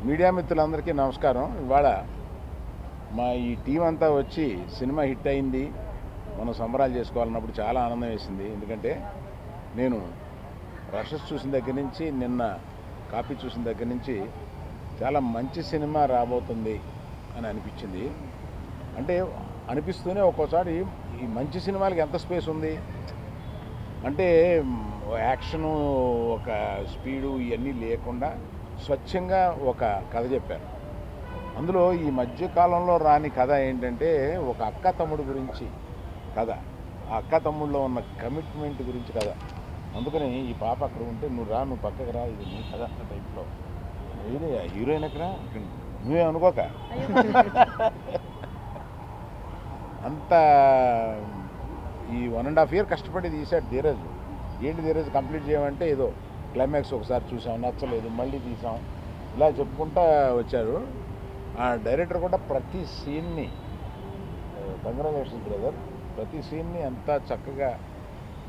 Media మిత్రులందరికీ నమస్కారం. ఇవాళ మా ఈ టీం అంతా వచ్చి సినిమా హిట్ అయింది, మనం సంబరాలు చేసుకోవాలన్నప్పుడు చాలా ఆనందం వేసింది. ఎందుకంటే నేను రషెస్ చూసిన దగ్గర నుంచి, నిన్న కాపీ చూసిన దగ్గర నుంచి చాలా మంచి సినిమా రాబోతుంది అని అనిపించింది. అంటే అనిపిస్తూనే ఒక్కోసారి ఈ మంచి సినిమాలకి ఎంత స్పేస్ ఉంది అంటే, యాక్షను, ఒక స్పీడు ఇవన్నీ లేకుండా స్వచ్ఛంగా ఒక కథ చెప్పారు. అందులో ఈ మధ్యకాలంలో రాని కథ ఏంటంటే, ఒక అక్క తమ్ముడు గురించి కథ, ఆ అక్క తమ్ముళ్ళలో ఉన్న కమిట్మెంట్ గురించి కథ. అందుకని ఈ పాప అక్కడ ఉంటే, నువ్వు పక్కకు రా, ఇది నీ కథ అన్న టైప్లో. ఇది హీరోయిన్ ఎక్కడ, నువ్వే అనుకోక అంత ఈ 1.5 year కష్టపడి తీశాడు ధీరజ్. ఏంటి ధీరజ్ కంప్లీట్ చేయమంటే, ఏదో క్లైమాక్స్ ఒకసారి చూసాం, నచ్చలేదు, మళ్ళీ తీసాం, ఇలా చెప్పుకుంటా వచ్చారు. ఆ డైరెక్టర్ కూడా ప్రతి సీన్ని, కంగ్రాచులేషన్స్ బ్రదర్, ప్రతి సీన్ని అంతా చక్కగా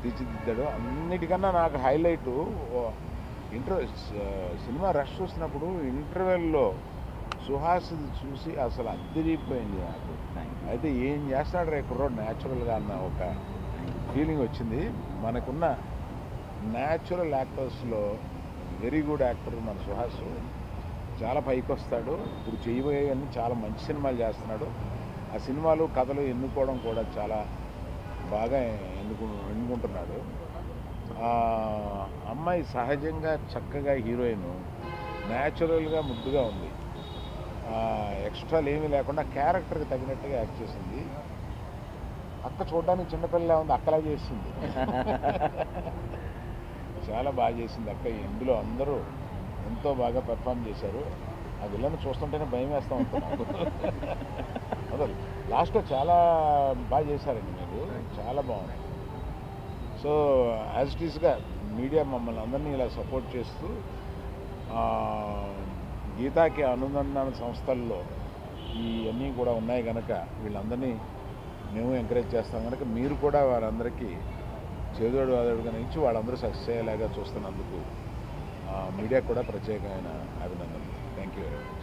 తీర్చిదిద్దాడు. అన్నిటికన్నా నాకు హైలైటు సినిమా రష్ చూసినప్పుడు ఇంటర్వెల్లో సుహాస్ చూసి అసలు అద్దరిపోయింది నాకు. అయితే ఏం చేస్తాడు రే కుర్రోడు న్యాచురల్గా అన్న ఒక ఫీలింగ్ వచ్చింది. మనకున్న న్యాచురల్ యాక్టర్స్లో వెరీ గుడ్ యాక్టర్ మన సుహాస్. చాలా పైకి వస్తాడు. ఇప్పుడు చేయబోయేవన్నీ చాలా మంచి సినిమాలు చేస్తున్నాడు. ఆ సినిమాలు కథలు ఎన్నుకోవడం కూడా చాలా బాగా ఎన్నుకుంటున్నాడు. అమ్మాయి సహజంగా చక్కగా హీరోయిన్, న్యాచురల్గా ముద్దుగా ఉంది. ఎక్స్ట్రాలు ఏమీ లేకుండా క్యారెక్టర్కి తగినట్టుగా యాక్ట్ చేసింది. అక్క చూడడానికి చిన్నపిల్లలా ఉంది, అక్కలా చేసింది. చాలా బాగా చేసింది అక్క. ఇందులో అందరూ ఎంతో బాగా పెర్ఫామ్ చేశారు. ఆ విలన్ చూస్తుంటేనే భయం వేస్తూ ఉంటున్నాను. అదే లాస్ట్లో చాలా బాగా చేశారండి మీరు, చాలా బాగుంది. సో యాజ్ ఇట్ ఈస్గా మీడియా మమ్మల్ని అందరినీ ఇలా సపోర్ట్ చేస్తూ, గీతాకి అనుబంధ సంస్థల్లో ఇవన్నీ కూడా ఉన్నాయి కనుక వీళ్ళందరినీ మేము ఎంకరేజ్ చేస్తాం కనుక మీరు కూడా వారందరికీ చేదోడు వాదోడుగా నుంచి వాళ్ళందరూ సక్సెస్ అయ్యేలాగా చూస్తున్నందుకు మీడియా కూడా ప్రత్యేకమైన అభినందనలు. Thank you very much.